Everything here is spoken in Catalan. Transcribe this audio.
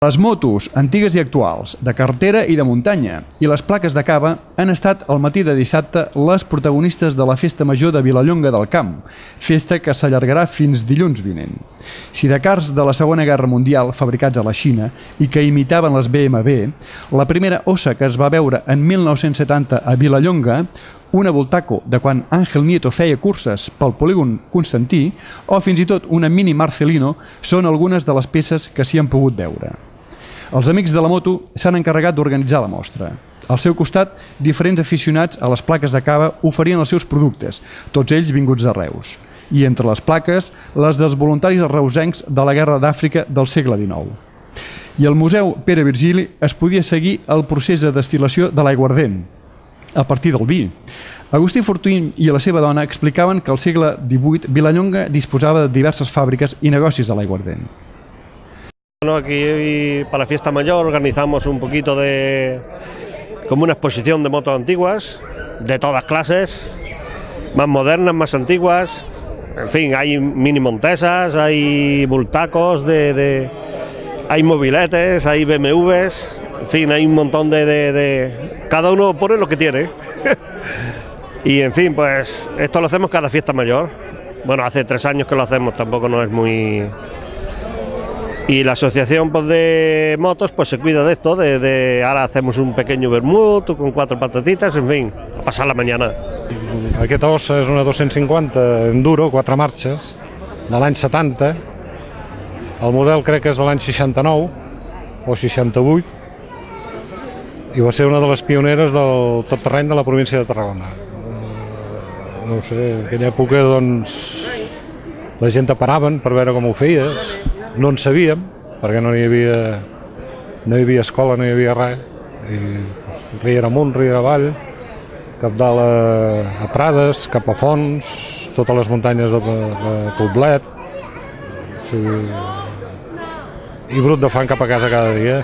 Les motos, antigues i actuals, de carretera i de muntanya, i les plaques de cava han estat al matí de dissabte les protagonistes de la Festa Major de Vilallonga del Camp, festa que s'allargarà fins dilluns vinent. Sidecars de la Segona Guerra Mundial fabricats a la Xina i que imitaven les BMW, la primera ossa que es va veure en 1970 a Vilallonga, una Voltaco de quan Ángel Nieto feia curses pel polígon Constantí o fins i tot una Mini Marcelino són algunes de les peces que s'hi han pogut veure. Els amics de la moto s'han encarregat d'organitzar la mostra. Al seu costat, diferents aficionats a les plaques de cava oferien els seus productes, tots ells vinguts de Reus. I entre les plaques, les dels voluntaris reusencs de la Guerra d'Àfrica del segle XIX. I al Museu Pere Virgili es podia seguir el procés de destil·lació de l'aiguardent, a partir del vi. Agustí Fortuny i la seva dona explicaven que al segle XVIII Vilallonga disposava de diverses fàbriques i negocis de l'aiguardent. Aquí para la fiesta mayor organizamos un poquito de como una exposición de motos antiguas, de todas clases, más modernas, más antiguas. En fin, hay mini montesas, hay bultacos, hay mobiletes, hay BMWs, en fin, hay un montón cada uno pone lo que tiene. Y en fin, pues esto lo hacemos cada fiesta mayor. Bueno, hace 3 años que lo hacemos, tampoco no es muy... Y la asociación pues, de motos pues se cuida de esto, ahora hacemos un pequeño vermut con 4 patatitas, en fin, a pasar la mañana. Aquest os és una 250 enduro, 4 marxes, de l'any 70. El model crec que és de l'any 69 o 68 i va ser una de les pioneres del tot terreny de la província de Tarragona. No sé, en aquella època doncs la gent te paraven per veure com ho feies, no en sabíem perquè no hi havia escola, no hi havia res, i riera amunt, riera avall, cap dalt a Prades, cap a Fons, totes les muntanyes de Poblet, i brut de fang cap a casa cada dia.